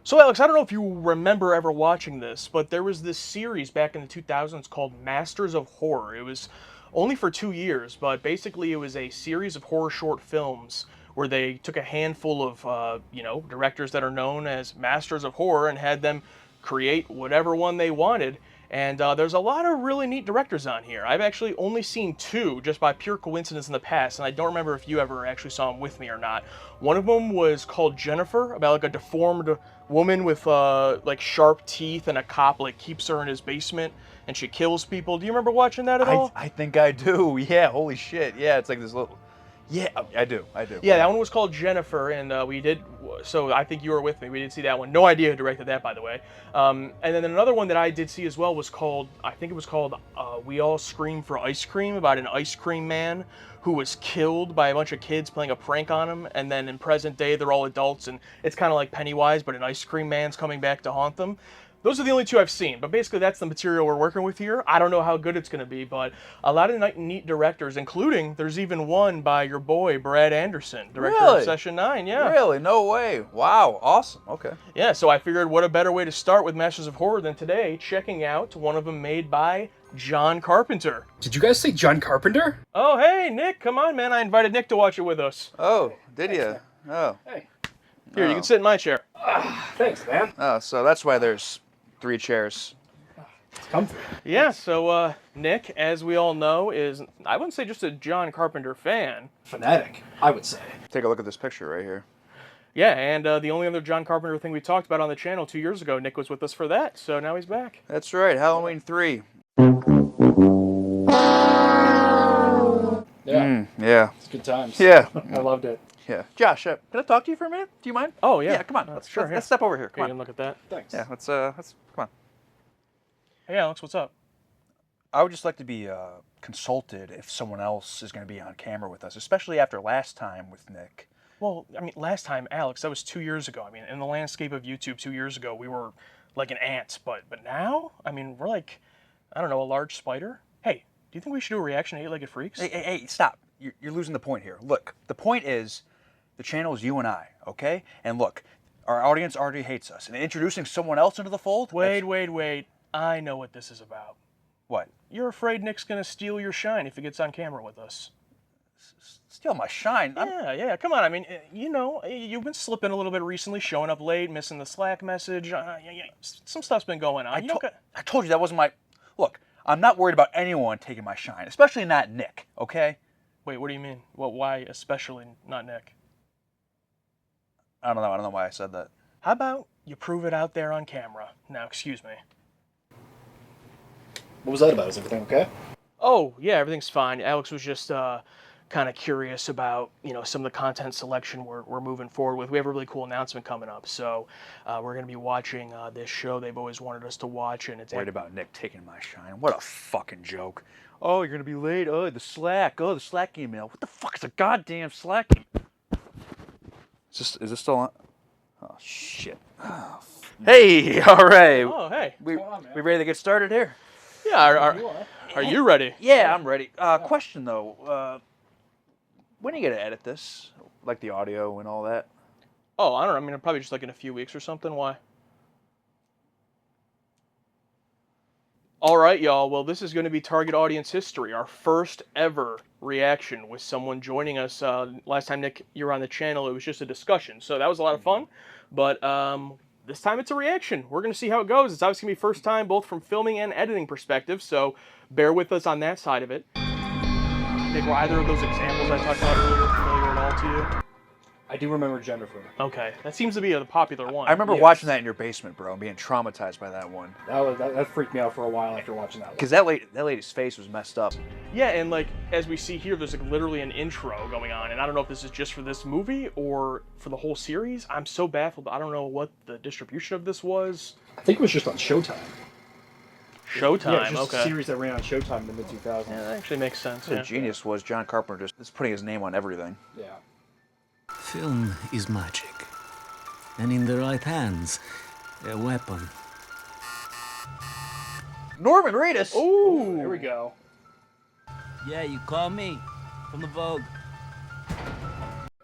So Alex, I don't know if you remember ever watching this, but there was this series back in the 2000s called Masters of Horror. It was only for 2 years, but basically it was a series of horror short films where they took a handful of, directors that are known as Masters of Horror and had them create whatever one they wanted. And there's a lot of really neat directors on here. I've actually only seen two just by pure coincidence in the past, and I don't remember if you ever actually saw them with me or not. One of them was called Jennifer, about like a deformed woman with like sharp teeth, and a cop like keeps her in his basement and she kills people. Do you remember watching that at all? I think I do. Yeah, holy shit. Yeah, it's like this little... Yeah, I do. Yeah, that one was called Jennifer, and we did. So I think you were with me. We did see that one. No idea who directed that, by the way. And then another one that I did see as well was called. I think it was called "We All Scream for Ice Cream," about an ice cream man who was killed by a bunch of kids playing a prank on him. And then in present day, they're all adults, and it's kind of like Pennywise, but an ice cream man's coming back to haunt them. Those are the only two I've seen, but basically that's the material we're working with here. I don't know how good it's going to be, but a lot of neat directors, including there's even one by your boy, Brad Anderson, director of Session 9, yeah. Really? No way. Wow, awesome, okay. Yeah, so I figured what a better way to start with Masters of Horror than today, checking out one of them made by John Carpenter. Did you guys say John Carpenter? Oh, hey, Nick, come on, man. I invited Nick to watch it with us. Oh, did you? Oh. Hey. Here, you can sit in my chair. Thanks, man. Oh, so that's why there's 3 chairs. It's comfy. Yeah, so Nick, as we all know, is, I wouldn't say just a John Carpenter fan. Fanatic, I would say. Take a look at this picture right here. Yeah, and the only other John Carpenter thing we talked about on the channel 2 years ago, Nick was with us for that, so now he's back. That's right, Halloween 3. Yeah. Yeah. It's good times. Yeah. I loved it. Yeah. Josh, can I talk to you for a minute? Do you mind? Oh, yeah. Yeah, come on. Let's step over here. Come You can on. look at that. Thanks. Yeah, let's come on. Hey, Alex, what's up? I would just like to be consulted if someone else is going to be on camera with us, especially after last time with Nick. Well, I mean, last time, Alex, that was 2 years ago. I mean, in the landscape of YouTube 2 years ago, we were like an ant, but now, I mean, we're like, I don't know, a large spider? Hey, do you think we should do a reaction to 8-Legged Freaks? Hey, stop. You're losing the point here. Look, the point is, the channel is you and I, okay? And look, our audience already hates us, and introducing someone else into the fold... Wait. I know what this is about. What? You're afraid Nick's gonna steal your shine if he gets on camera with us. Steal my shine? Yeah, come on. I mean, you know, you've been slipping a little bit recently, showing up late, missing the Slack message. Some stuff's been going on. I told you that wasn't my... Look, I'm not worried about anyone taking my shine, especially not Nick, okay? Wait, what do you mean? Well, why especially not Nick? I don't know why I said that. How about you prove it out there on camera? Now, excuse me. What was that about? Is everything okay? Oh, yeah, everything's fine. Alex was just kind of curious about, you know, some of the content selection we're moving forward with. We have a really cool announcement coming up, so we're going to be watching this show they've always wanted us to watch, and it's worried about Nick taking my shine. What a fucking joke. Oh, you're going to be late. Oh, the Slack. Oh, the Slack email. What the fuck is a goddamn Slack email? Is this still on? Oh, shit. Oh, hey, all right. Oh, hey. We ready to get started here? Yeah, are you ready? Yeah, I'm ready. Question, though. When are you going to edit this? Like the audio and all that? Oh, I don't know. I mean, probably just like in a few weeks or something. Why? All right, y'all. Well, this is going to be Target Audience History, our first ever reaction with someone joining us. Last time, Nick, you were on the channel, it was just a discussion. So that was a lot of fun. But this time it's a reaction. We're going to see how it goes. It's obviously going to be first time, both from filming and editing perspective. So bear with us on that side of it. Nick, were either of those examples I talked about earlier familiar at all to you? I do remember Jennifer. Okay, that seems to be a popular one. I remember watching that in your basement, bro, and being traumatized by that one. That freaked me out for a while after watching that one. Because that lady's face was messed up. Yeah, and like, as we see here, there's like literally an intro going on, and I don't know if this is just for this movie or for the whole series. I'm so baffled. I don't know what the distribution of this was. I think it was just on Showtime. Showtime, yeah, just okay. A series that ran on Showtime in the mid-2000s. Yeah, that actually makes sense. The genius was John Carpenter just putting his name on everything. Yeah. Film is magic, and in the right hands, a weapon. Norman Reedus! Ooh! There we go. Yeah, you call me from the Vogue.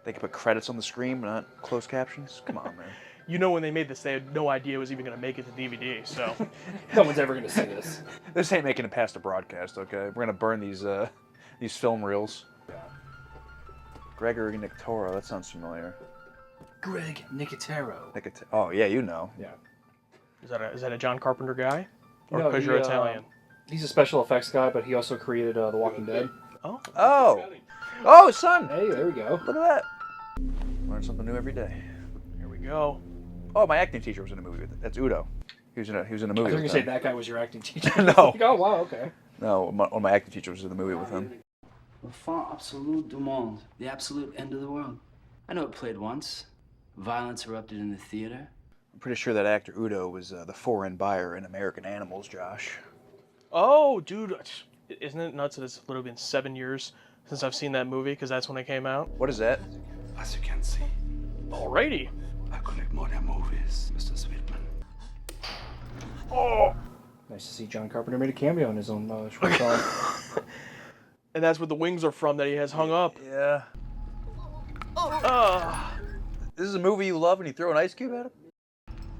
They could put credits on the screen, but not closed captions? Come on, man. you know, when they made this, they had no idea it was even going to make it to DVD. So No one's ever gonna see this. This ain't making it past the broadcast, okay? We're gonna burn these film reels. Gregory Nicotero, that sounds familiar. Greg Nicotero. Oh yeah, you know. Yeah. is that a John Carpenter guy? Or No, because he, you're Italian? He's a special effects guy, but he also created The Walking Dead. Oh, son! Hey, there we go. Look at that. Learn something new every day. Here we go. Oh, my acting teacher was in a movie with it. That's Udo. He was in a I movie was with going to say him. that guy was your acting teacher. No. Like, oh, wow, okay. No, one of my acting teachers was in the movie with him. Le fin absolu du monde, the absolute end of the world. I know it played once. Violence erupted in the theater. I'm pretty sure that actor Udo was the foreign buyer in American Animals, Josh. Oh, dude, isn't it nuts that it's literally been 7 years since I've seen that movie? Because that's when it came out. What is that? As you can see, Alrighty. I collect modern movies, Mr. Sweetman. Oh. Nice to see John Carpenter made a cameo in his own short film. And that's where the wings are from that he has hung up. Yeah. This is a movie you love and you throw an ice cube at him?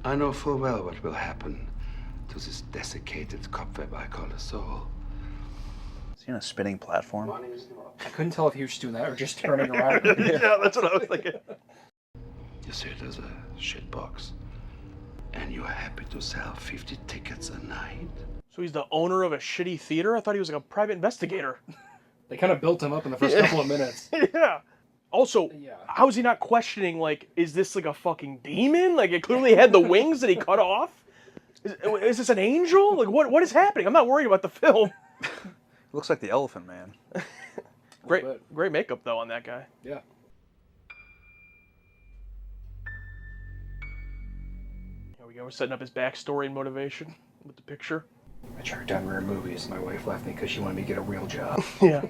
I know full well what will happen to this desiccated cobweb I call a soul. Is he on a spinning platform? I couldn't tell if he was just doing that or just turning around. Yeah, that's what I was thinking. You see, there's a shit box, and you are happy to sell 50 tickets a night. So he's the owner of a shitty theater? I thought he was like a private investigator. They kind of built him up in the first couple of minutes. Yeah. Also, how is he not questioning, like, is this like a fucking demon? Like, it clearly had the wings that he cut off? Is this an angel? Like, what is happening? I'm not worried about the film. Looks like the Elephant Man. Great makeup, though, on that guy. Yeah. Here we go. We're setting up his backstory and motivation with the picture. I tracked down rare movies. My wife left me because she wanted me to get a real job. Yeah.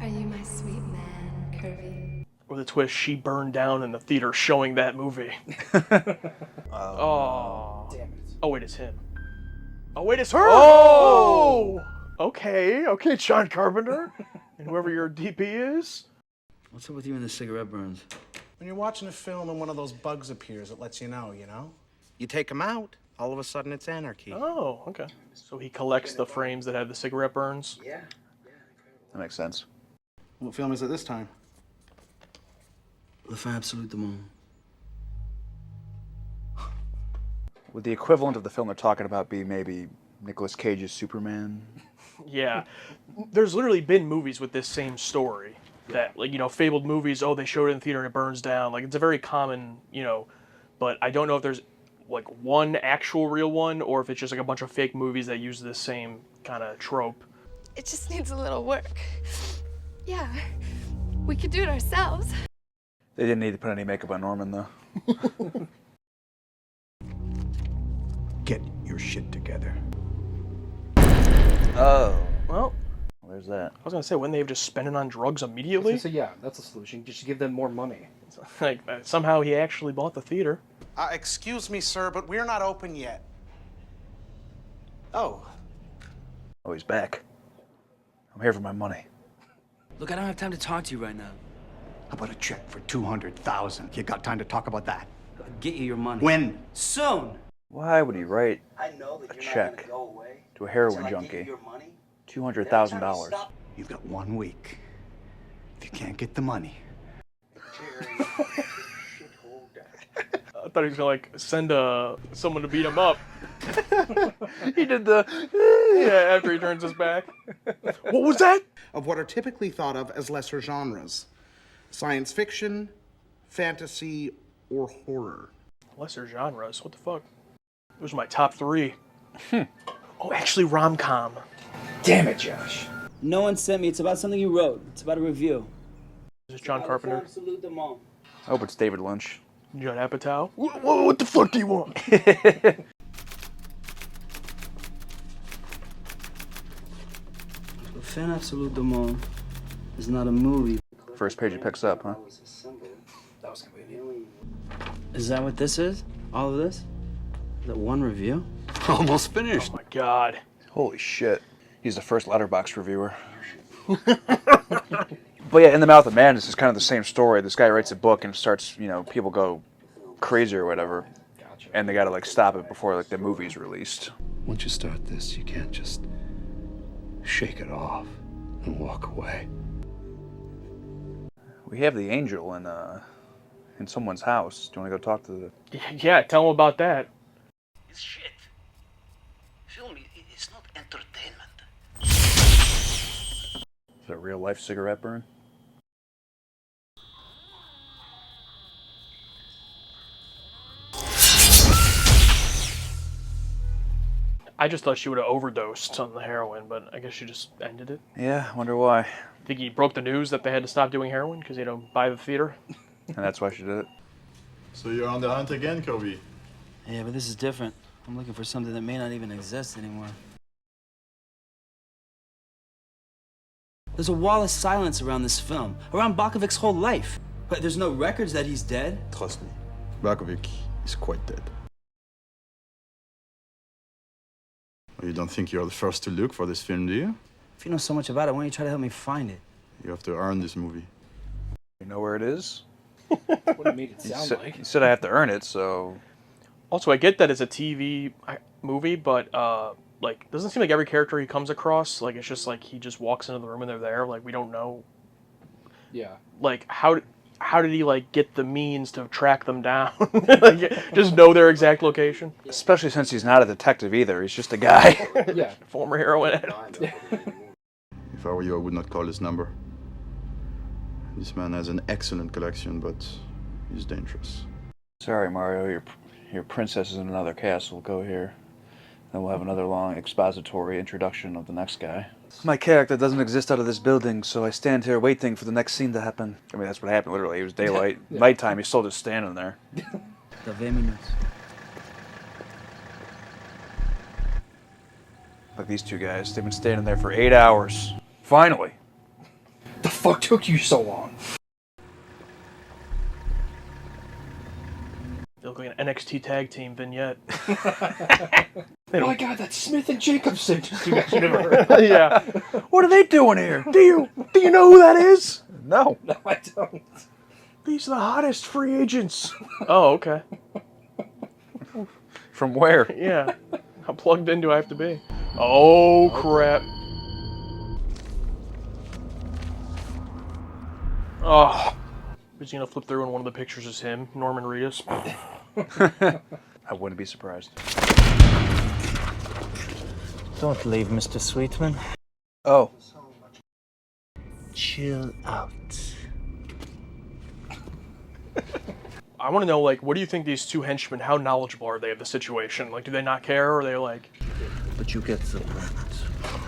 Are you my sweet man, Kirby? Or the twist, she burned down in the theater showing that movie. Oh. Damn it. Oh, wait, it's him. Oh, wait, it's her! Oh! Okay, John Carpenter. And whoever your DP is. What's up with you and the cigarette burns? When you're watching a film and one of those bugs appears, it lets you know, you know? You take them out, all of a sudden it's anarchy. Oh, okay. So he collects the frames that have the cigarette burns? Yeah. That makes sense. What film is it this time? Le fin absolu du monde. Would the equivalent of the film they're talking about be maybe Nicolas Cage's Superman? Yeah. There's literally been movies with this same story. That, like, you know, fabled movies, oh, they showed it in the theater and it burns down. Like, it's a very common, you know, but I don't know if there's, like, one actual real one or if it's just, like, a bunch of fake movies that use this same kind of trope. It just needs a little work. Yeah, we could do it ourselves. They didn't need to put any makeup on Norman, though. Get your shit together. Oh. Well, There's that. I was going to say, wouldn't they have just spent it on drugs immediately? So yeah, that's a solution. Just give them more money. Like, somehow he actually bought the theater. Excuse me, sir, but we're not open yet. Oh. Oh, he's back. I'm here for my money. Look, I don't have time to talk to you right now. How about a check for $200,000? You got time to talk about that? I'll get you your money. When? Soon. Why would he write I know that a you're check not gonna go away to a heroin until I give junkie? you your money. $200,000. You've got 1 week. If you can't get the money, I thought he was going to, like, send someone to beat him up. He did the... Yeah, after he turns his back. What was that? Of what are typically thought of as lesser genres. Science fiction, fantasy, or horror. Lesser genres. What the fuck? Those are my top 3. Oh, actually, rom-com. Damn it, Josh. No one sent me. It's about something you wrote. It's about a review. Is this John Carpenter? Absolute du monde. I hope it's David Lynch. Judd Apatow? What the fuck do you want? Le fin absolu du monde is not a movie. First page he picks up, huh? That was convenient. Is that what this is? All of this? Is that one review? Almost finished. Oh my god. Holy shit. He's the first Letterboxd reviewer. But yeah, In the Mouth of Madness is kind of the same story. This guy writes a book and starts, you know, people go crazy or whatever. and they gotta like stop it before like the movie's released. Once you start this, you can't just shake it off and walk away. We have the angel in someone's house. Do you want to go talk to the... Yeah, tell him about that. It's shit. Film is not entertainment. Is it a real life cigarette burn? I just thought she would have overdosed on the heroin, but I guess she just ended it. Yeah, I wonder why. Think he broke the news that they had to stop doing heroin because they don't buy the theater? And that's why she did it. So you're on the hunt again, Kobe? Yeah, but this is different. I'm looking for something that may not even exist anymore. There's a wall of silence around this film, around Bakovic's whole life. But there's no records that he's dead. Trust me, Bakovic is quite dead. Well, you don't think you're the first to look for this film, do you? If you know so much about it, why don't you try to help me find it? You have to earn this movie. You know where it is? What it made it sound like. You said I have to earn it, so... Also, I get that it's a TV movie, but like, doesn't seem like every character he comes across, like, it's just like he just walks into the room and they're there. Like, we don't know. Yeah. Like, how did he like get the means to track them down? Like, just know their exact location. Especially since he's not a detective either. He's just a guy. Yeah. Former heroin addict. If I were you, I would not call this number. This man has an excellent collection, but he's dangerous. Sorry, Mario. Your princess is in another castle. Go here. Then we'll have another long expository introduction of the next guy. My character doesn't exist out of this building, so I stand here waiting for the next scene to happen. I mean, that's what happened, literally. It was daylight. Yeah. Nighttime, he's still just standing there. Like these two guys, they've been standing there for 8 hours. Finally. The fuck took you so long? They look like an NXT tag team vignette. Oh my god, that's Smith and Jacobson. Just you guys never heard. Yeah. What are they doing here? Do you know who that is? No. No, I don't. These are the hottest free agents. Oh, okay. From where? Yeah. How plugged in do I have to be? Oh, crap. Oh. Is he gonna flip through and one of the pictures is him, Norman Reedus? I wouldn't be surprised. Don't leave, Mr. Sweetman. Oh. Chill out. I want to know, like, what do you think these two henchmen, how knowledgeable are they of the situation? Like, do they not care, or are they like... But you get the point.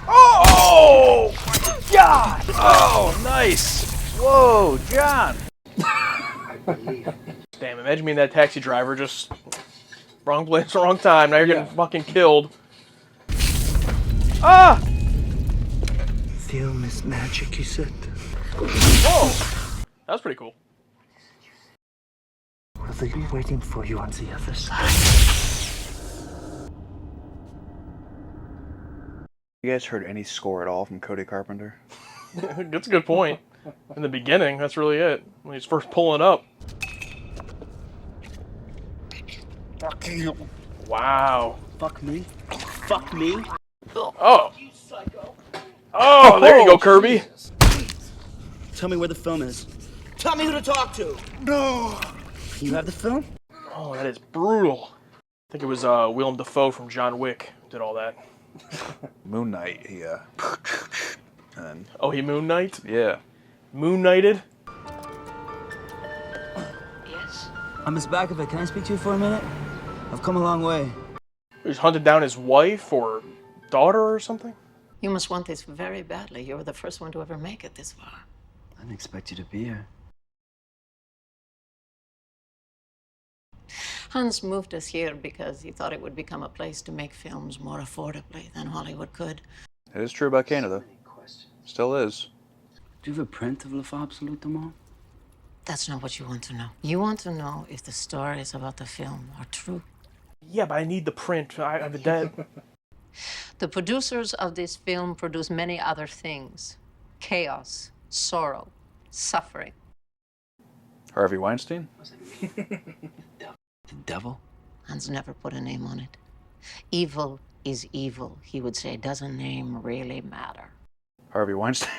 Oh! God! Oh, nice! Whoa, John! Damn, imagine being that taxi driver, just... Wrong place, wrong time, now you're getting fucking killed. Ah! Film is magic, you said. Whoa! That was pretty cool. Will they be waiting for you on the other side? You guys heard any score at all from Cody Carpenter? That's a good point. In the beginning, that's really it. When he's first pulling up. Fuck you. Wow. Fuck me. Fuck me. Oh. Oh, there you go, Kirby. Tell me where the film is. Tell me who to talk to. No. You have the film? Oh, that is brutal. I think it was Willem Dafoe from John Wick did all that. Moon Knight, and oh, he Moon Knight? Yeah. Moon Knighted? Yes. I'm Miss Bakovic. Can I speak to you for a minute? I've come a long way. He's hunted down his wife or daughter or something? You must want this very badly. You were the first one to ever make it this far. I didn't expect you to be here. Hans moved us here because he thought it would become a place to make films more affordably than Hollywood could. It is true about Canada. Still is. Do you have a print of Le Faux Absolute du Monde? That's not what you want to know. You want to know if the stories about the film are true. Yeah, but I need the print. I have the dead. The producers of this film produce many other things. Chaos, sorrow, suffering. Harvey Weinstein? The devil? Hans never put a name on it. Evil is evil, he would say. Does a name really matter? Harvey Weinstein.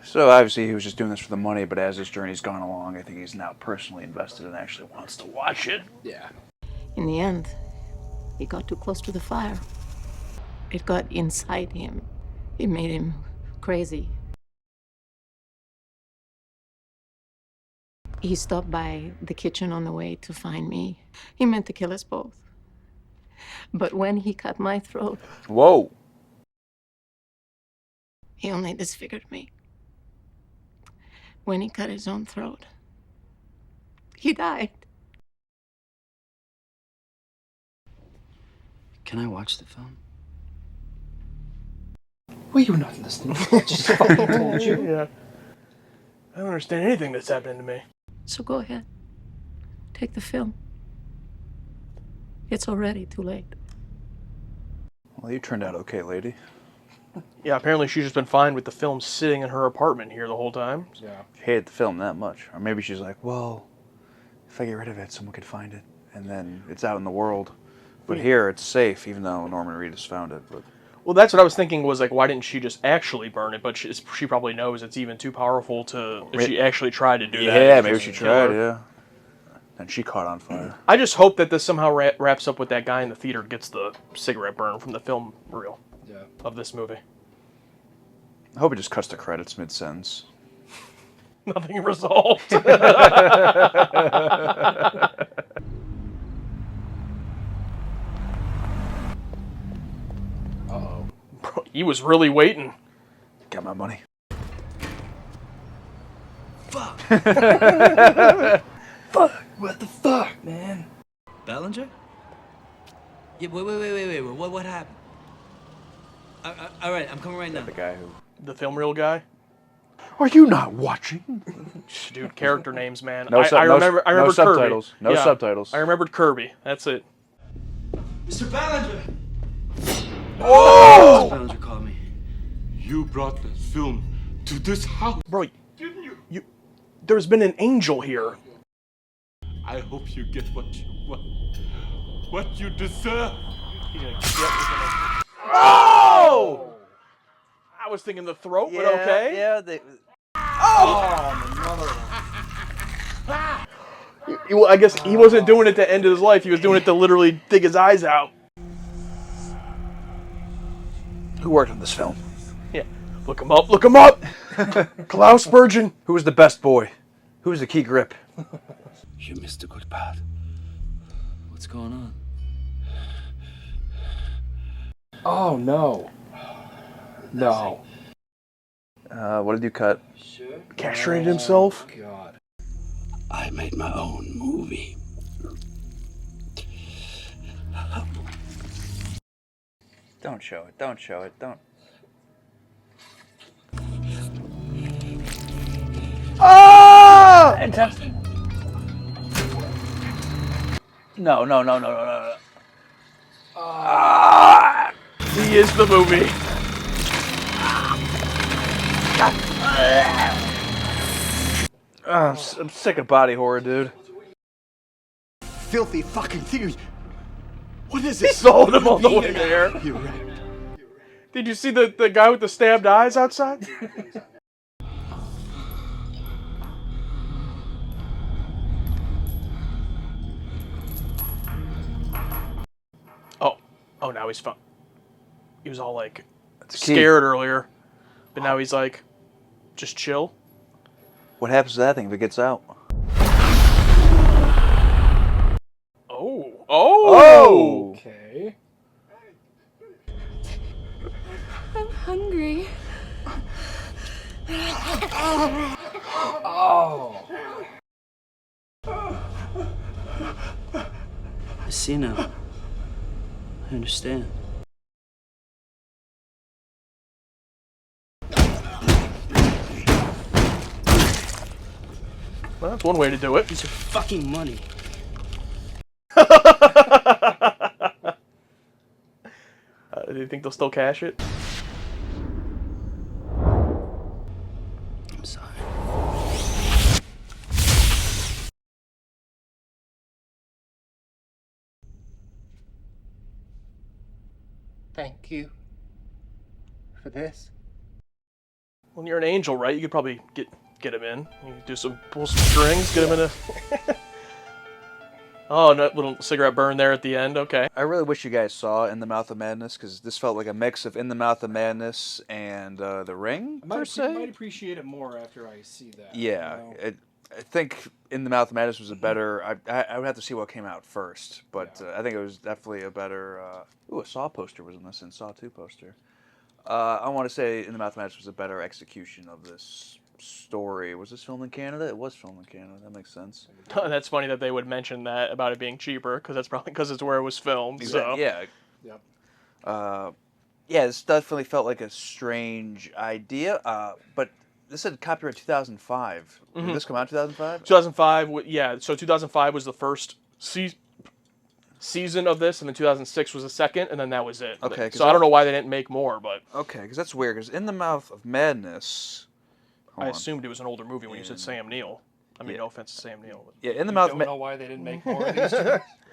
So obviously he was just doing this for the money, but as his journey's gone along, I think he's now personally invested and actually wants to watch it. Yeah. In the end, he got too close to the fire. It got inside him. It made him crazy. He stopped by the kitchen on the way to find me. He meant to kill us both. But when he cut my throat... Whoa! He only disfigured me. When he cut his own throat, he died. Can I watch the film? Well, you're not listening. I just fucking told you. Yeah. I don't understand anything that's happening to me. So go ahead. Take the film. It's already too late. Well, you turned out okay, lady. Yeah, apparently she's just been fine with the film sitting in her apartment here the whole time. Yeah. She hated the film that much. Or maybe she's like, well, if I get rid of it, someone could find it. And then it's out in the world. But here, it's safe, even though Norman Reedus found it. But Well, that's what I was thinking was, like, why didn't she just actually burn it? But she probably knows it's even too powerful to... If she actually tried to do that. Yeah, maybe she tried, yeah. And she caught on fire. I just hope that this somehow wraps up with that guy in the theater gets the cigarette burn from the film reel of this movie. I hope it just cuts the credits mid-sentence. Nothing resolved. Uh-oh. Bro, he was really waiting. Got my money. Fuck. Fuck. What the fuck, man? Bellinger? Yeah, wait. What happened? All right, I'm coming right now. The guy who... The film reel guy? Are you not watching? Dude, character names, man. No I remember no Kirby. subtitles. No subtitles. I remembered Kirby. That's it. Mr. Bellinger! Oh! Mr. Bellinger called me. You brought that film to this house. Bro, you there's been an angel here. I hope you get what you want. What you deserve. Oh! I was thinking the throat, but okay. Yeah, they... Oh, another one. Well, I guess he wasn't doing it to end his life. He was doing it to literally dig his eyes out. Who worked on this film? Yeah. Look him up. Look him up! Klaus Spurgeon. Who was the best boy? Who was the key grip? You missed a good part. What's going on? Oh, no. No. What did you cut? Sure. Castrated himself. God. I made my own movie. Don't show it. Don't show it. Don't. Ah! No. He is the movie. I'm sick of body horror, dude. Filthy fucking thing. What is it? Sold him all the way there. You're right. Did you see the guy with the stabbed eyes outside? Oh, now he's fine. He was all like scared earlier, but now he's like, just chill. What happens to that thing if it gets out? Oh! Okay. I'm hungry. Oh. I see now. I understand. Well, that's one way to do it. These are fucking money. Do you think they'll still cash it? Thank you for this. When you're an angel, right? You could probably get him in. You could pull some strings, get him in a. Oh, no, little cigarette burn there at the end. Okay. I really wish you guys saw In the Mouth of Madness, because this felt like a mix of In the Mouth of Madness and The Ring, per se. I might appreciate it more after I see that. Yeah, You know? I think In the Mouth of Madness was a better. I would have to see what came out first, but I think it was definitely a better. Ooh, a Saw poster was in this, and Saw 2 poster. I want to say In the Mouth of Madness was a better execution of this story. Was this filmed in Canada? It was filmed in Canada. That makes sense. That's funny that they would mention that about it being cheaper, because that's probably because it's where it was filmed. Exactly. So. Yeah. Yep. Yeah, this definitely felt like a strange idea, but this said copyright 2005. Did this come out in 2005? 2005, yeah. So 2005 was the first season of this, and then 2006 was the second, and then that was it. Okay. So I don't know why they didn't make more, but. Okay, because that's weird, because In the Mouth of Madness... I assumed it was an older movie when you said Sam Neill. I mean, no offense to Sam Neill. But... Yeah, In the Mouth of Madness. Don't know why they didn't make more of these two.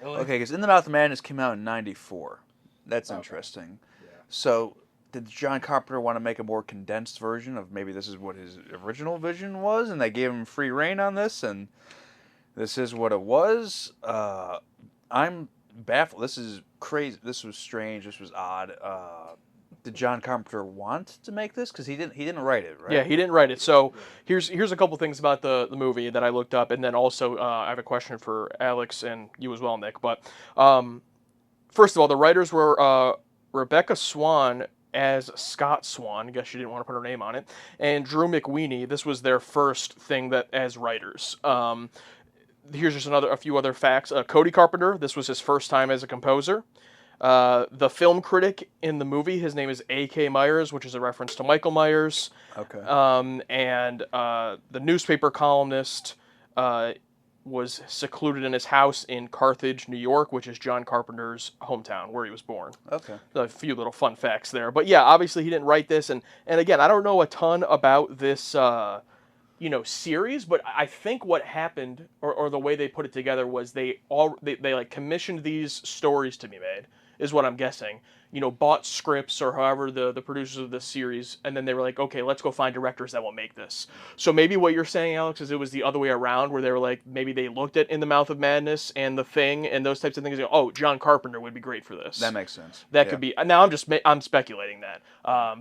Really? Okay, because In the Mouth of Madness came out in 94. That's interesting. Yeah. So, did John Carpenter want to make a more condensed version of maybe this is what his original vision was, and they gave him free reign on this, and this is what it was? I'm baffled. This is crazy. This was strange. This was odd. Did John Carpenter want to make this? Because he didn't write it, right? Yeah, he didn't write it. So here's a couple things about the movie that I looked up, and then also I have a question for Alex and you as well, Nick. But first of all, the writers were Rebecca Swan as Scott Swan. I guess she didn't want to put her name on it, and Drew McWeeny. This was their first thing that as writers. Here's just a few other facts. Cody Carpenter. This was his first time as a composer. The film critic in the movie, his name is A.K. Myers, which is a reference to Michael Myers. Okay. And the newspaper columnist was secluded in his house in Carthage, New York, which is John Carpenter's hometown, where he was born. Okay. A few little fun facts there. But yeah, obviously he didn't write this. And again, I don't know a ton about this series, but I think what happened, or the way they put it together, was they like commissioned these stories to be made, is what I'm guessing. Bought scripts or however the producers of this series, and then they were like, okay, let's go find directors that will make this. So maybe what you're saying, Alex, is it was the other way around, where they were like, maybe they looked at In the Mouth of Madness and The Thing and those types of things and go, oh, John Carpenter would be great for this. That makes sense. That could be. Now I'm speculating that.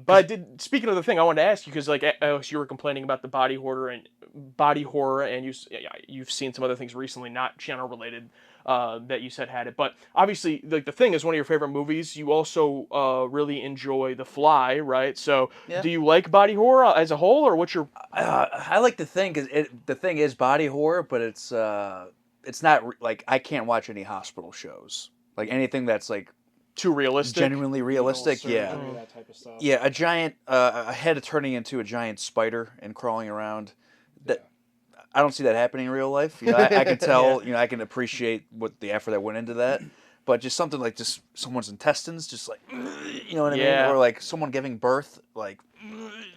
But speaking of The Thing, I wanted to ask you, because like Alex, you were complaining about the body horror, and you've seen some other things recently, not channel related, that you said had it. But obviously, like The Thing is one of your favorite movies. You also really enjoy The Fly, right? So do you like body horror as a whole, or what's your? I like The Thing because The Thing is body horror, but it's not like I can't watch any hospital shows, like anything that's like too realistic, genuinely realistic. Yeah, that type of stuff. Yeah, a giant a head turning into a giant spider and crawling around. That I don't see that happening in real life. I can tell. I can appreciate what the effort that went into that. But just something like just someone's intestines, just like, you know what I mean? Or like someone giving birth, like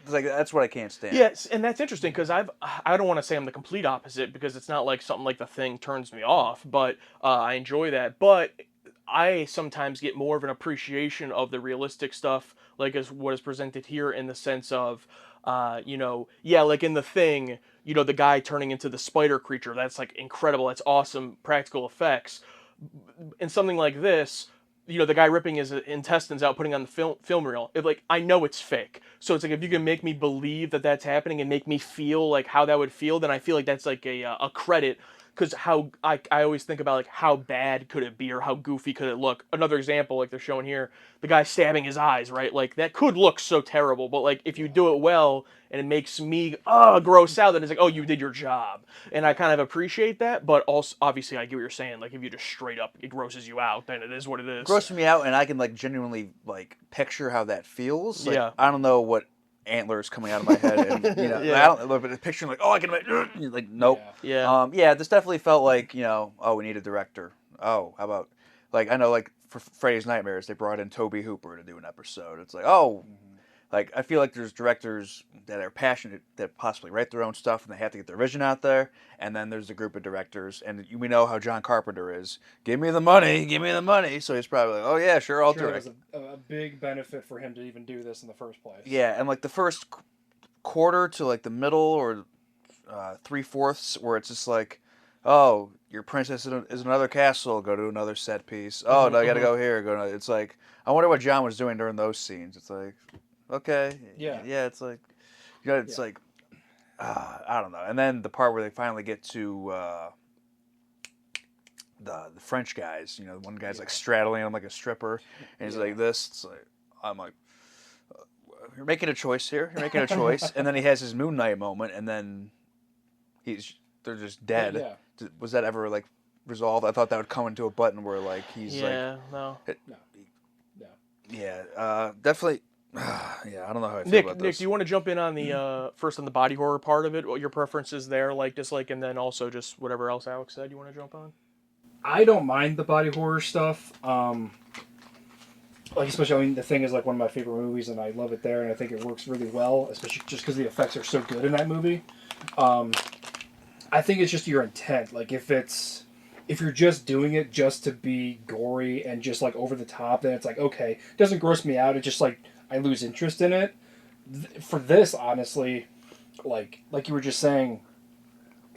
that's what I can't stand. Yes, and that's interesting because I don't want to say I'm the complete opposite, because it's not like something like The Thing turns me off, but I enjoy that. But I sometimes get more of an appreciation of the realistic stuff, like as what is presented here, in the sense of, like in The Thing, the guy turning into the spider creature, that's like incredible, that's awesome practical effects. In something like this, the guy ripping his intestines out, putting on the film reel, I know it's fake. So it's like, if you can make me believe that that's happening and make me feel like how that would feel, then I feel like that's like a credit. Because how I always think about like how bad could it be, or how goofy could it look. Another example, like they're showing here, the guy stabbing his eyes, right? Like that could look so terrible, but like if you do it well and it makes me gross out, then it's like, oh, you did your job. And I kind of appreciate that, but also obviously I get what you're saying. Like if you just straight up it grosses you out, then it is what it is. It grosses me out, and I can like genuinely like picture how that feels. Like, yeah. I don't know what antlers coming out of my head, and I don't. But picturing like, I can like, nope. Yeah. This definitely felt like we need a director. Oh, how about like I know like for Freddy's Nightmares they brought in Tobe Hooper to do an episode. It's like Like, I feel like there's directors that are passionate that possibly write their own stuff and they have to get their vision out there. And then there's a group of directors, and we know how John Carpenter is. Give me the money, give me the money. So he's probably like, oh yeah, sure, I'll direct. It was a big benefit for him to even do this in the first place. Yeah, and like the first quarter to like the middle or 3/4, where it's just like, oh, your princess is another castle, go to another set piece. Oh, no, I gotta go here. It's like, I wonder what John was doing during those scenes. It's like, okay, yeah, it's like, it's like, I don't know. And then the part where they finally get to the French guys, one guy's like straddling him like a stripper, and he's like this. It's like, I'm like, you're making a choice here. You're making a choice, and then he has his Moon Knight moment, and then they're just dead. Yeah. Was that ever like resolved? I thought that would come into a button where like he's no. Definitely. Yeah, I don't know how I feel Nick, about this. Nick, do you want to jump in on the first on the body horror part of it? What your preferences there, like, dislike, and then also just whatever else Alex said you want to jump on? I don't mind the body horror stuff. Like, especially, I mean, The Thing is like one of my favorite movies, and I love it there, and I think it works really well, especially just because the effects are so good in that movie. I think it's just your intent. Like, if you're just doing it just to be gory and just like over the top, then it's like, okay, it doesn't gross me out. It's just like I lose interest in it. For this, honestly, like you were just saying,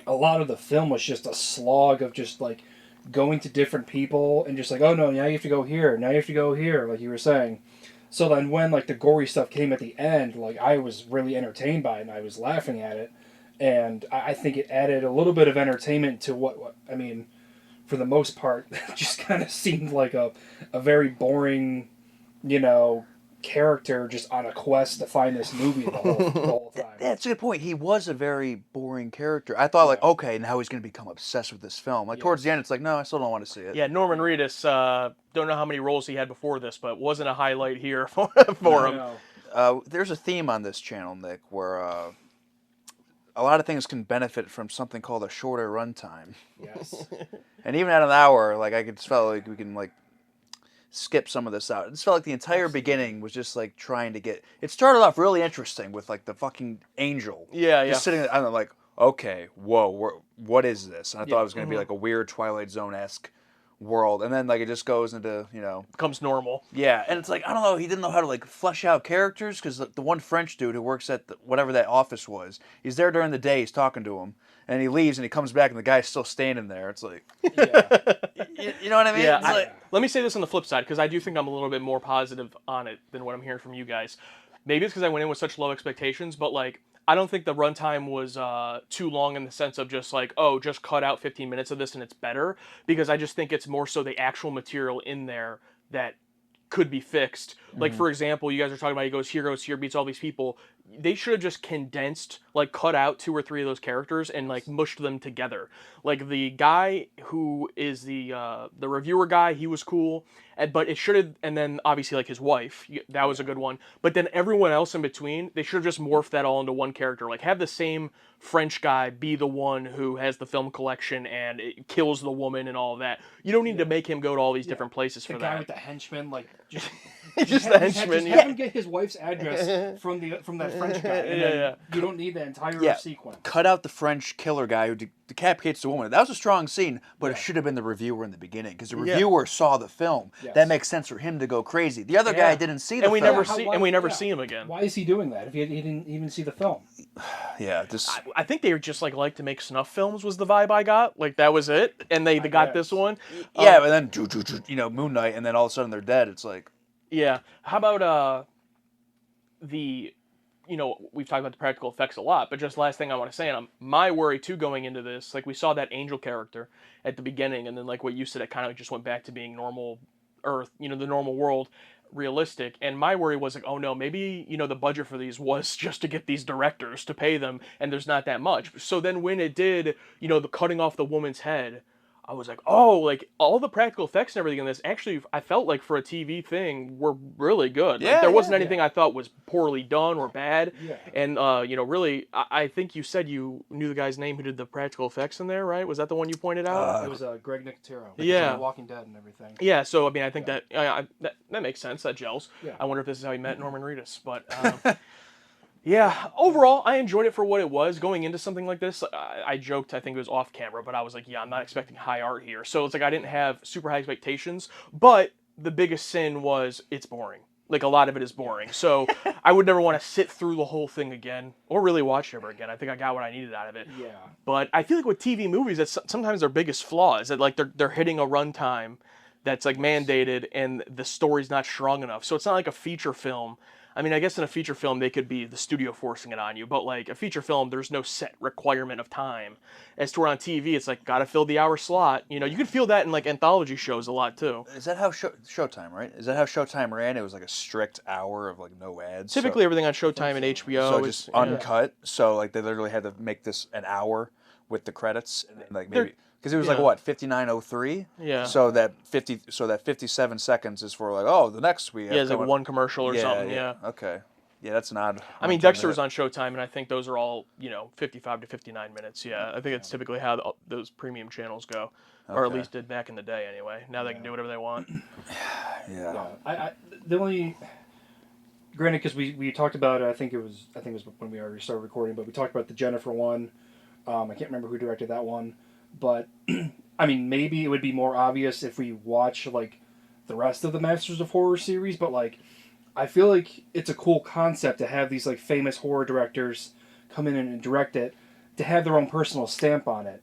a lot of the film was just a slog of just like going to different people and just like, oh no, now you have to go here, now you have to go here, like you were saying. So then when like the gory stuff came at the end, like I was really entertained by it and I was laughing at it, and I think it added a little bit of entertainment to what I mean, for the most part, it just kind of seemed like a very boring, character just on a quest to find this movie the whole time. That's a good point. He was a very boring character. I thought, like, okay, now he's going to become obsessed with this film. Like, towards the end, it's like, no, I still don't want to see it. Yeah, Norman Reedus, don't know how many roles he had before this, but wasn't a highlight here for him. There's a theme on this channel, Nick, where a lot of things can benefit from something called a shorter runtime. Yes. And even at an hour, like, I just felt like we can, like, skip some of this out. It just felt like the entire beginning was just like trying to get. It started off really interesting with like the fucking angel. Just sitting there, I'm like, okay, whoa, what is this? And I thought it was going to be like a weird Twilight Zone-esque world, and then like it just goes into becomes normal. Yeah, and it's like, I don't know, he didn't know how to like flesh out characters, because the one French dude who works at whatever that office was, he's there during the day, he's talking to him, and he leaves and he comes back and the guy's still standing there. It's like, you know what I mean? Yeah, let me say this on the flip side, because I do think I'm a little bit more positive on it than what I'm hearing from you guys. Maybe it's because I went in with such low expectations, but like, I don't think the runtime was too long in the sense of just like, oh, just cut out 15 minutes of this and it's better, because I just think it's more so the actual material in there that could be fixed. Like, for example, you guys are talking about he goes here, beats all these people. They should have just condensed, like, cut out 2 or 3 of those characters and like mushed them together. Like the guy who is the reviewer guy, he was cool, but it should have, and then obviously like his wife, that was a good one. But then everyone else in between, they should have just morphed that all into one character. Like, have the same French guy be the one who has the film collection and it kills the woman and all of that. You don't need to make him go to all these different places for that. The guy with the henchman, like, just the henchman. Just have him get his wife's address from that French guy. And you don't need the entire sequence. Cut out the French killer guy who decapitates the woman. That was a strong scene, but it should have been the reviewer in the beginning, because the reviewer saw the film. Yes. That makes sense for him to go crazy. The other guy didn't see the film. And we never see him again. Why is he doing that if he didn't even see the film? I think they just like to make snuff films was the vibe I got. Like, that was it, and they got this one. Yeah, but then Moon Knight, and then all of a sudden they're dead. It's like, yeah. How about we've talked about the practical effects a lot, but just last thing I want to say, and my worry too going into this, like, we saw that angel character at the beginning, and then like what you said, it kind of just went back to being normal Earth, the normal world, realistic. And my worry was like, oh no, maybe the budget for these was just to get these directors to pay them, and there's not that much. So then when it did, the cutting off the woman's head, I was like, oh, like all the practical effects and everything in this, actually, I felt like for a TV thing, were really good. Like, there wasn't anything I thought was poorly done or bad. Yeah. And, really, I think you said you knew the guy's name who did the practical effects in there, right? Was that the one you pointed out? It was Greg Nicotero. Yeah. From Walking Dead and everything. Yeah, so, I mean, I think that makes sense. That gels. Yeah. I wonder if this is how he met Norman Reedus. But, yeah, overall, I enjoyed it for what it was. Going into something like this, I joked, I think it was off camera, but I was like, yeah, I'm not expecting high art here. So it's like I didn't have super high expectations, but the biggest sin was it's boring. Like, a lot of it is boring. So I would never want to sit through the whole thing again or really watch it ever again. I think I got what I needed out of it. Yeah. But I feel like with TV movies, that's sometimes their biggest flaw is that, like, they're hitting a runtime that's, like, mandated and the story's not strong enough. So it's not like a feature film. I mean, I guess in a feature film, they could be the studio forcing it on you, but like a feature film, there's no set requirement of time. As to where on TV, it's like, gotta fill the hour slot. You can feel that in like anthology shows a lot too. Is that how Showtime, right? Is that how Showtime ran? It was like a strict hour of like no ads. Typically, everything on Showtime and HBO So is just uncut. So like they literally had to make this an hour with the credits, and then, like maybe because it was like what 59:03. Yeah. So that 57 seconds is for like the next week. Yeah, it's like one commercial or something. Yeah. Okay. Yeah, that's an odd. I mean, Dexter was on Showtime, and I think those are all 55 to 59 minutes. Yeah, I think it's typically how those premium channels go, or at least did back in the day anyway. Now they can do whatever they want. Yeah. I the only. Granted, because we talked about it, I think it was when we already started recording, but we talked about the Jennifer one. I can't remember who directed that one, but I mean, maybe it would be more obvious if we watch like the rest of the Masters of Horror series, but like I feel like it's a cool concept to have these like famous horror directors come in and direct it, to have their own personal stamp on it.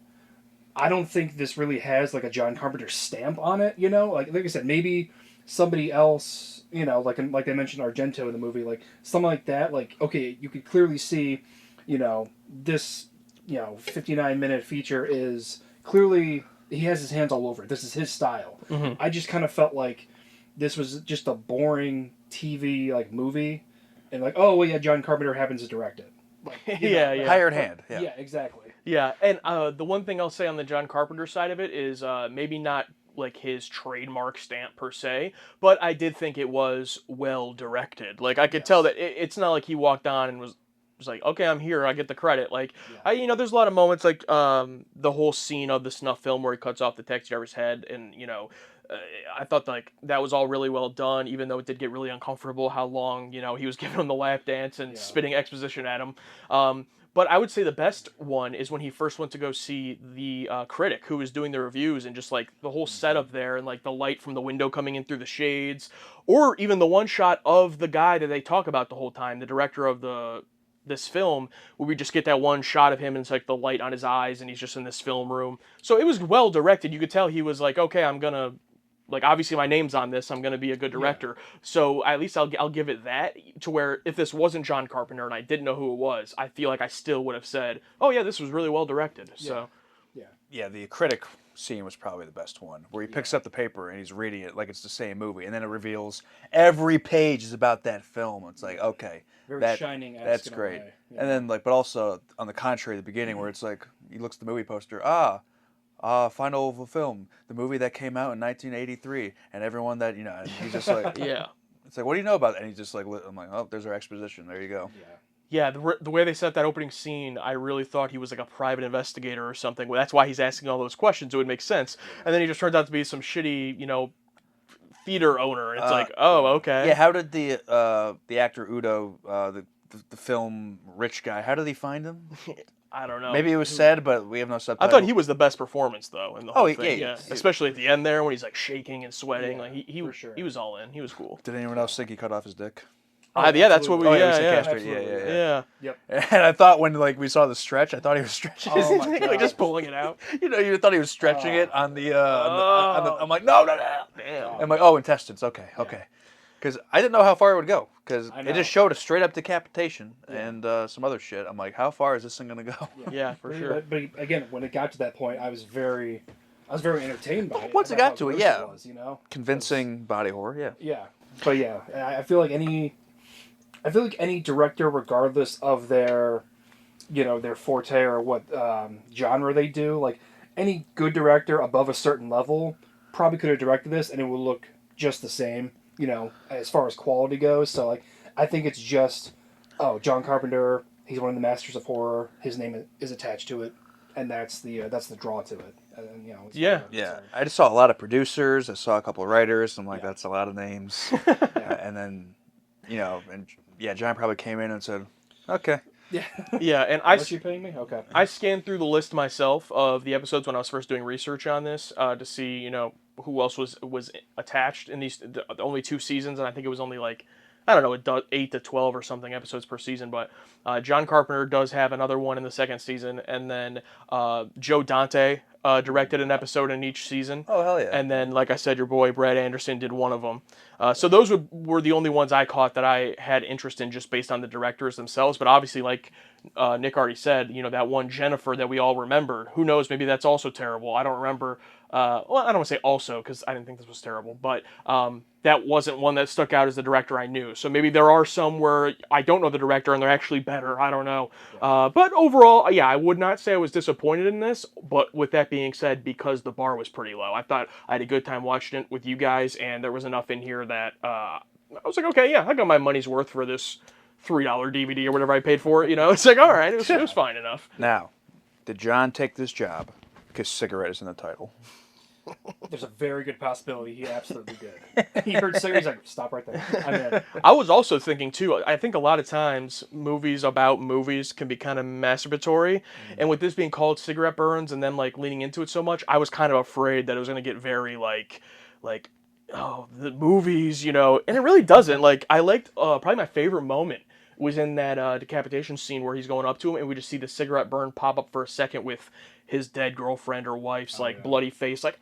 I don't think this really has like a John Carpenter stamp on it, like I said, maybe somebody else, like they mentioned Argento in the movie, like something like that, like okay, you could clearly see, this 59-minute feature is clearly, he has his hands all over it. This is his style. Mm-hmm. I just kind of felt like this was just a boring TV like movie, and like, oh well, yeah, John Carpenter happens to direct it. Like, yeah. Hired hand. Yeah, exactly. Yeah, and the one thing I'll say on the John Carpenter side of it is maybe not like his trademark stamp per se, but I did think it was well directed. Like I could tell that it's not like he walked on and was like, okay, I'm here, I get the credit. Like, there's a lot of moments like the whole scene of the snuff film where he cuts off the taxi driver's head, and I thought like that was all really well done, even though it did get really uncomfortable how long he was giving him the lap dance and spitting exposition at him. But I would say the best one is when he first went to go see the critic who was doing the reviews, and just like the whole setup there, and like the light from the window coming in through the shades, or even the one shot of the guy that they talk about the whole time, the director of this film, where we just get that one shot of him and it's like the light on his eyes and he's just in this film room. So it was well directed. You could tell he was like, okay, I'm gonna, like, obviously my name's on this, I'm gonna be a good director. So at least I'll give it that, to where if this wasn't John Carpenter and I didn't know who it was, I feel like I still would have said, oh yeah, this was really well directed. So yeah, the critic scene was probably the best one, where he picks up the paper and he's reading it like it's the same movie, and then it reveals every page is about that film. It's like, okay, very Shining. That's great. And then like, but also on the contrary, the beginning where it's like he looks at the movie poster, final of a film, the movie that came out in 1983, and everyone that and he's just like, yeah, it's like, what do you know about that? And he's just like, I'm like, oh, there's our exposition. There you go. Yeah, the way they set up that opening scene, I really thought he was like a private investigator or something. Well, that's why he's asking all those questions. It would make sense. And then he just turns out to be some shitty, theater owner. And it's like, oh, okay. Yeah, how did the actor Udo, the film rich guy, how did he find him? I don't know. Maybe it was said, but we have no subtitles. I thought he was the best performance though in the whole thing. Yeah. Especially at the end there when he's like shaking and sweating. Like he was all in. He was cool. Did anyone else think he cut off his dick? Yeah, that's what we. Yeah. Yep. And I thought when we saw the stretch, I thought he was stretching his dick, like just pulling it out. You thought he was stretching it on the. I'm like, no. Damn. I'm like, oh, intestines. Okay. Because I didn't know how far it would go. Because it just showed a straight up decapitation and some other shit. I'm like, how far is this thing gonna go? Yeah, for sure. But again, when it got to that point, I was very entertained by it. Once it got to it, yeah. Was, Convincing body horror, yeah. Yeah, but yeah, I feel like any director, regardless of their, their forte or what genre they do, like any good director above a certain level probably could have directed this, and it would look just the same, you know, as far as quality goes. So like, I think it's just, John Carpenter. He's one of the masters of horror. His name is attached to it, and that's the draw to it. And, you know, yeah. I just saw a lot of producers. I saw a couple of writers. I'm like, that's a lot of names. And then, you know, John probably came in and said, okay. Yeah. Yeah, and How much are you paying me? Okay. I scanned through the list myself of the episodes when I was first doing research on this to see, you know, who else was attached in the only 2 seasons, and I think it was only like, I don't know, 8 to 12 or something episodes per season, but John Carpenter does have another one in the second season, and then Joe Dante directed an episode in each season. Oh, hell yeah. And then, like I said, your boy Brad Anderson did one of them. So those were the only ones I caught that I had interest in just based on the directors themselves, but obviously, like Nick already said, you know, that one Jennifer that we all remember, who knows, maybe that's also terrible. I don't remember, well, I don't want to say also, because I didn't think this was terrible, but that wasn't one that stuck out as the director I knew. So maybe there are some where I don't know the director and they're actually better. I don't know. Yeah. But overall, yeah, I would not say I was disappointed in this. But with that being said, because the bar was pretty low, I thought I had a good time watching it with you guys, and there was enough in here that I was like, okay, yeah, I got my money's worth for this $3 DVD or whatever I paid for it. You know, it's like, all right, it was fine enough. Now, did John take this job because cigarette is in the title? There's a very good possibility he absolutely did. He heard cigarette, he's like, stop right there. I'm in. I was also thinking, too, I think a lot of times movies about movies can be kind of masturbatory. And with this being called Cigarette Burns and then, like, leaning into it so much, I was kind of afraid that it was going to get very, like, oh, the movies, you know. And it really doesn't. Like, I liked, probably my favorite moment was in that decapitation scene where he's going up to him and we just see the cigarette burn pop up for a second with his dead girlfriend or wife's bloody face, like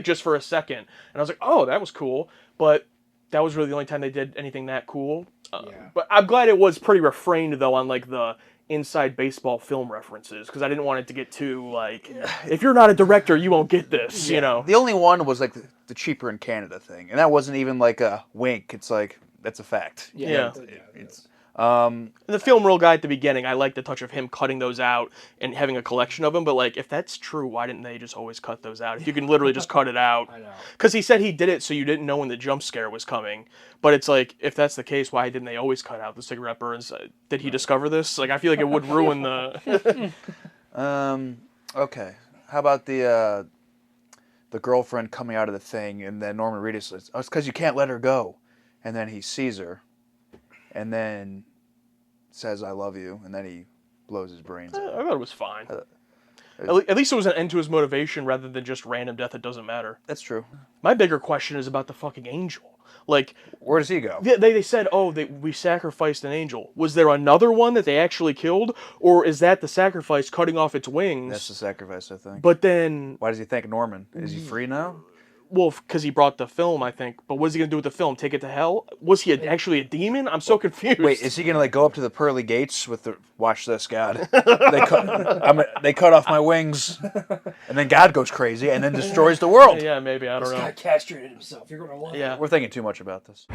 just for a second. And I was like, oh, that was cool. But that was really the only time they did anything that cool. But I'm glad it was pretty refrained though on like the inside baseball film references, because I didn't want it to get too like, if you're not a director, you won't get this, you know. The only one was like the cheaper in Canada thing, and that wasn't even like a wink. It's like, that's a fact. Yeah. It's the film reel guy at the beginning, I like the touch of him cutting those out and having a collection of them, but like, if that's true, why didn't they just always cut those out? If you can literally just cut it out. I know. Because he said he did it so you didn't know when the jump scare was coming. But it's like, if that's the case, why didn't they always cut out the cigarette burns? Did he discover this? Like, I feel like it would ruin the... Okay. How about the girlfriend coming out of the thing, and then Norman Reedus says, oh, it's because you can't let her go. And then he sees her, and then says, I love you, and then he blows his brains out. I thought it was fine. At least it was an end to his motivation rather than just random death that doesn't matter. That's true. My bigger question is about the fucking angel. Like, where does he go? They said, oh, we sacrificed an angel. Was there another one that they actually killed? Or is that the sacrifice cutting off its wings? That's the sacrifice, I think. But then... Why does he thank Norman? Is he free now? Well, because he brought the film, I think. But what's he going to do with the film? Take it to hell? Was he actually a demon? I'm so confused. Wait, is he going to like go up to the pearly gates with the... Watch this, God. They cut off my wings. And then God goes crazy and then destroys the world. Yeah, maybe. I don't know. This guy castrated himself. You're going to love it. We're thinking too much about this.